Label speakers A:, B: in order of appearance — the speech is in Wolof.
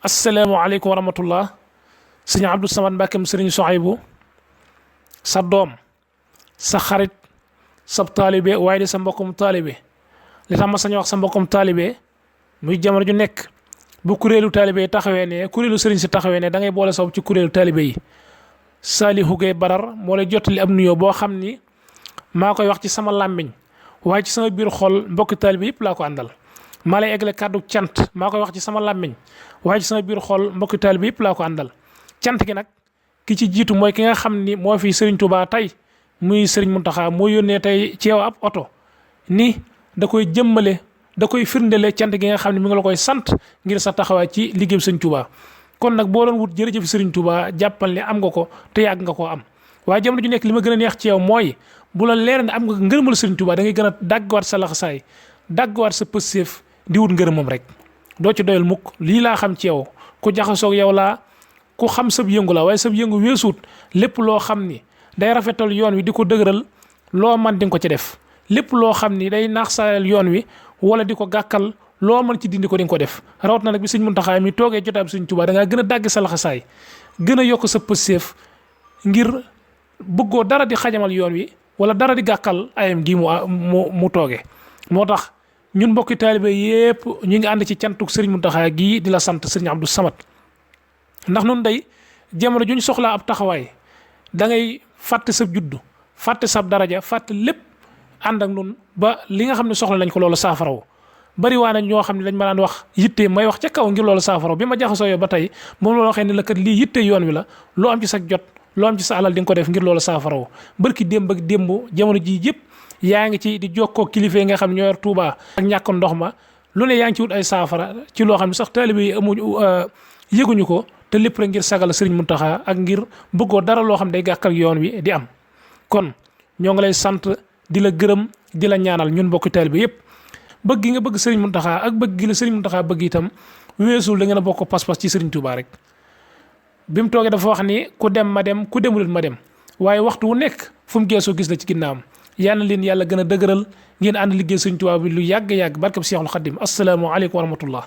A: asalaamaaleykum wa rahmatullah sëñ Abdou Samad Mbàkkeem sëriñ Sohaybu sa doom sa xarit sa taalibe waaye di sa mbokkum taalibe li tax ma sañ wax sa mbokkum taalibe muy jamono ju nekk bu kuréelu taalibe yi taxawee ne kuréelu sëriñ si taxawee ne da ngay boole saw ci kuréelu taalibe yi Salihu Gueye Badar moo lay jottali ab nuyoo boo xam ni maa koy wax ci sama làmmiñ waaye ci sama biir xol mbokki taalibe yëpp laa ko àndal maa lay eggale kàddu cant maa koy wax ci sama làmmiñ waaye ci sama biir xol mbokki taalibe yëpp laa ko àndal cant gi nag ki ci jiitu mooy ki nga xam ni moo fi Serigne Touba tey muy Serigne Mountakha moo yónnee tey ci yow ab oto ni da koy jëmmale da koy firndele cant gi nga xam ne mi ngi la koy sant ngir sa taxawaay ci liggéeyu Serigne Touba kon nag boo doon wut jërëjëf Serigne Touba jàppal ne am nga ko te yàgg nga koo am waaye jamono ju nekk li ma gën a neex ci yow mooy bu la leer ne am nga ngërëmal Serigne Touba da ngay gën a dàgguwaat sa laxasaay dàgguwaat sa pësséef di wut ngërëmam rek doo ci doyal mukk lii laa xam ci yow ku jaxasoog yow laa ku xam sab yëngu la waaye sab yëngu weesuut lépp loo xam ni day rafetal yoon wi di ko dëgëral loo man di nga ko ci def lépp loo xam ni day naax saayal yoon wi wala di ko gàkkal loo mën ci dindi ko di nga ko def rawat na nag bi sëñ Muntaxa mi toogee jotaay bi sëñ Tuubaa da ngaa gën a dàgg sa laxasaay gën a yokk sa pësséef ngir bëggoo dara di xajamal yoon wi wala dara di gàkkal ayam gi mu toogee moo tax ñun mbokki taalibe yépp ñu ngi ànd ci cantuk sëriñ Muntaxa gii di la sant sëriñ Abdou Samad ndax nun day jamono juñ soxlaa ab taxawaay da ngay fàtte sa juddu fàtte sa daraja fàtte lépp ànd ak nun ba li nga xam ne soxla nañ ko loolu saafaraw bari waa nañ ñoo xam ne dañ ma daan wax yitte may wax ca kaw ngir loolu saafaraw bi ma jaxasoo yow ba tey moom la waxee ne la kat lii yitte yoon wi la loo am ci sa jot loo am ci sa alal di nga ko def ngir loolu saafaraw barki démb ak démb jamono jii yëpp yaa ngi ci di jokkoo kilifa yi nga xam ne ñoo yor Tuuba ak ñàkk ndox ma lu ne yaa ngi ci wut ay saafara ci loo xam ne sax taalibe yi amuñu yëguñu ko te lépp rek ngir sagal Serigne Mountakha ak ngir bëggoo dara loo xam day gàkkal yoon wi di am kon ñoo ngi lay sant di la gërëm di la ñaanal ñun mbokki taalibe yëpp bëgg gi nga bëgg Serigne Mountakha ak bëgg gi la Serigne Mountakha bëgg itam weesul da ngeen a bokk pas-pas ci Serigne Touba rek bi mu toogee dafa wax ni ku dem ma dem ku demulit ma dem waaye waxtu wu nekk fu mu geesoo gis la ci ginnaawam yal na leen yàlla gën a dëgëral ngeen ànd liggéey Serigne Touba bi lu yàgg-yàgg barkab Seexul Xaddim assalaamu aleykum wa rahmatullah